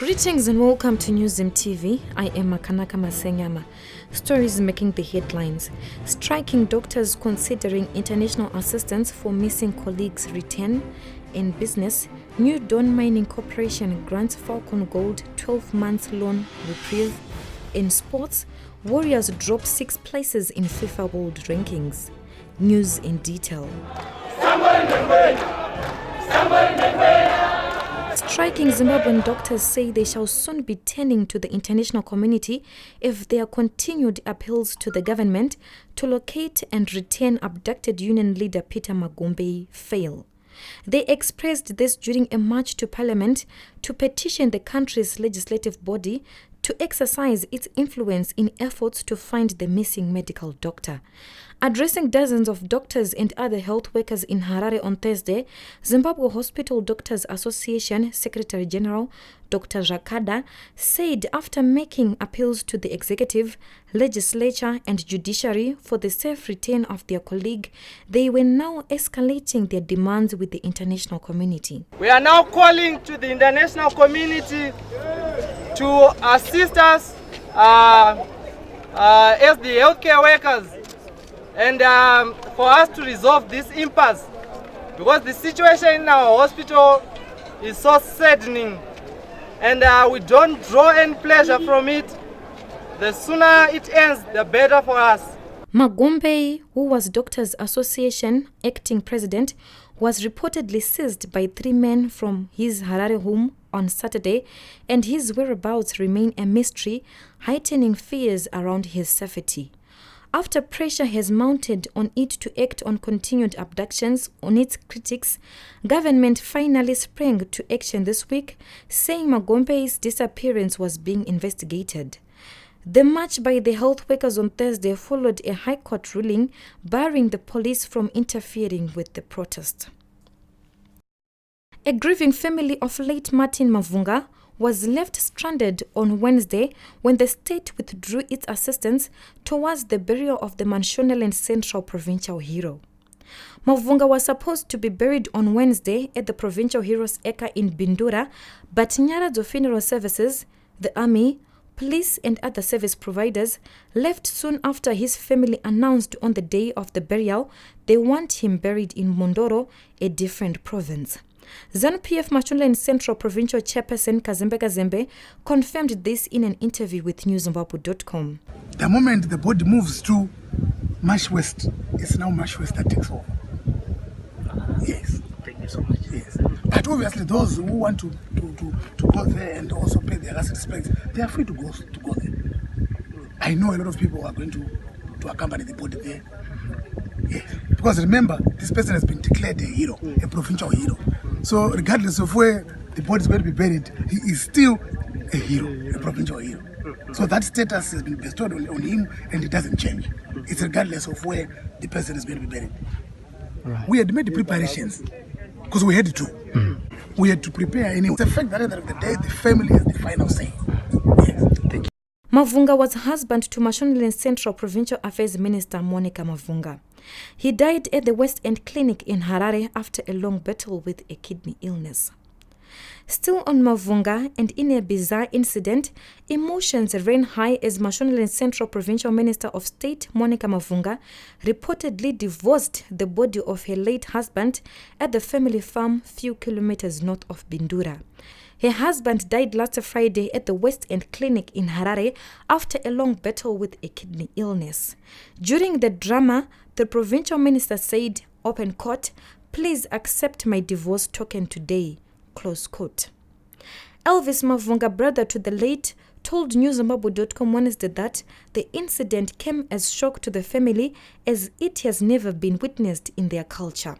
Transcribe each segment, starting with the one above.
Greetings and welcome to Newzim TV. I am Makanaka Masenyama. Stories making the headlines. Striking doctors considering international assistance for missing colleagues return. In business, New Dawn Mining Corporation grants Falcon Gold 12 months loan reprieve. In sports, Warriors drop 6 places in FIFA World Rankings. News in detail. Striking Zimbabwean doctors say they shall soon be turning to the international community if their continued appeals to the government to locate and return abducted union leader Peter Magumbe fail. They expressed this during a march to Parliament to petition the country's legislative body to exercise its influence in efforts to find the missing medical doctor. Addressing dozens of doctors and other health workers in Harare on Thursday, Zimbabwe Hospital Doctors Association Secretary General Dr. Jakada said after making appeals to the executive, legislature and judiciary for the safe return of their colleague, they were now escalating their demands with the international community. We are now calling to the international community to assist us as the healthcare workers and for us to resolve this impasse, because the situation in our hospital is so saddening and we don't draw any pleasure from it. The sooner it ends, the better for us. Magumbe, who was Doctors Association acting president, was reportedly seized by 3 men from his Harare home on Saturday, and his whereabouts remain a mystery, heightening fears around his safety. After pressure has mounted on it to act on continued abductions on its critics, government finally sprang to action this week, saying Magumbe's disappearance was being investigated. The march by the health workers on Thursday followed a High Court ruling barring the police from interfering with the protest. A grieving family of late Martin Mavunga was left stranded on Wednesday when the state withdrew its assistance towards the burial of the Mashonaland Central provincial hero. Mavunga was supposed to be buried on Wednesday at the provincial hero's acre in Bindura, but Nyaradzo Funeral Services, the army, police and other service providers left soon after his family announced on the day of the burial they want him buried in Mondoro, a different province. ZANU-PF Mashonaland Central Provincial Chairperson Kazembe Kazembe confirmed this in an interview with newzimbabwe.com. The moment the body moves to Marsh West, it's now Marsh West that takes over. Yes. Thank you so much. Yes. But obviously those who want to go there and also pay their last respects, they are free to go there. I know a lot of people are going to accompany the body there. Yes. Because remember, this person has been declared a hero, a provincial hero. So regardless of where the body is going to be buried, he is still a hero, a provincial hero. So that status has been bestowed on him and it doesn't change. It's regardless of where the person is going to be buried. Right. We had made the preparations because we had to. We had to prepare anyway. The fact that at the end of the day, the family has the final say. Yes. Thank you. Mavunga was husband to Mashonaland Central Provincial Affairs Minister Monica Mavunga. He died at the West End Clinic in Harare after a long battle with a kidney illness. Still on Mavunga, and in a bizarre incident, emotions ran high as Mashonaland Central Provincial Minister of State Monica Mavunga reportedly divorced the body of her late husband at the family farm few kilometers north of Bindura. Her husband died last Friday at the West End Clinic in Harare after a long battle with a kidney illness. During the drama, the provincial minister said, open quote, "Please accept my divorce token today," close quote. Elvis Mavunga, brother to the late, told newzimbabwe.com Wednesday that the incident came as shock to the family as it has never been witnessed in their culture.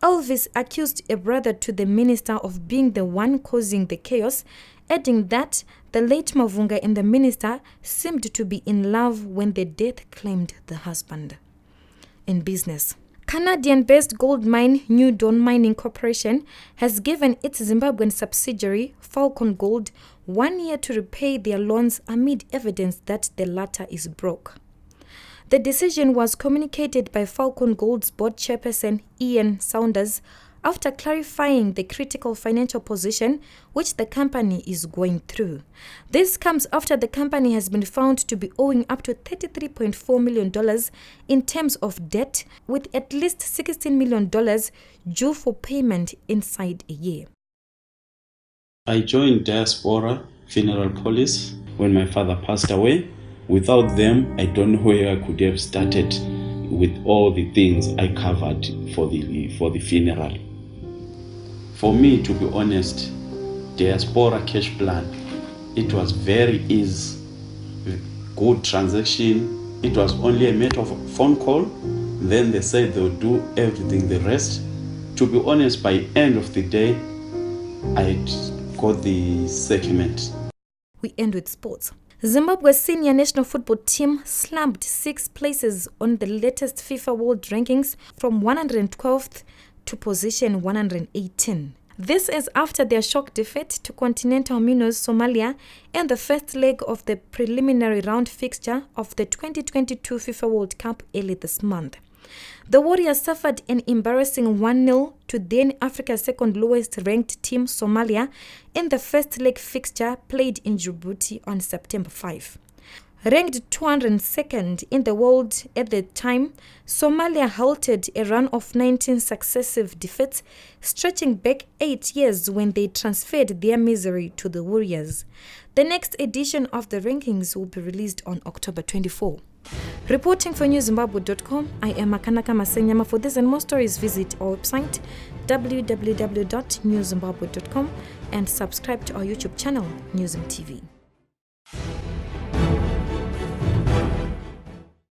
Elvis accused a brother to the minister of being the one causing the chaos, adding that the late Mavunga and the minister seemed to be in love when the death claimed the husband. In business, Canadian-based gold mine New Dawn Mining Corporation has given its Zimbabwean subsidiary Falcon Gold 1 year to repay their loans amid evidence that the latter is broke. The decision was communicated by Falcon Gold's board chairperson Ian Saunders after clarifying the critical financial position which the company is going through. This comes after the company has been found to be owing up to $33.4 million in terms of debt, with at least $16 million due for payment inside a year. I joined Diaspora Funeral Police when my father passed away. Without them, I don't know where I could have started with all the things I covered for the funeral. For me, to be honest, Diaspora Cash Plan, it was very easy, good transaction. It was only a matter of a phone call. Then they said they would do everything the rest. To be honest, by end of the day, I got the settlement. We end with sports. Zimbabwe's senior national football team slumped 6 places on the latest FIFA World Rankings from 112th to position 118. This is after their shock defeat to Continental Minnows Somalia in the first leg of the preliminary round fixture of the 2022 FIFA World Cup early this month. The Warriors suffered an embarrassing 1-0 to then Africa's second lowest ranked team, Somalia, in the first leg fixture played in Djibouti on September 5. Ranked 202nd in the world at the time, Somalia halted a run of 19 successive defeats, stretching back 8 years when they transferred their misery to the Warriors. The next edition of the rankings will be released on October 24. Reporting for newzimbabwe.com, I am Makanaka Masenyama. For this and more stories, visit our website www.newzimbabwe.com and subscribe to our YouTube channel, Newzim TV.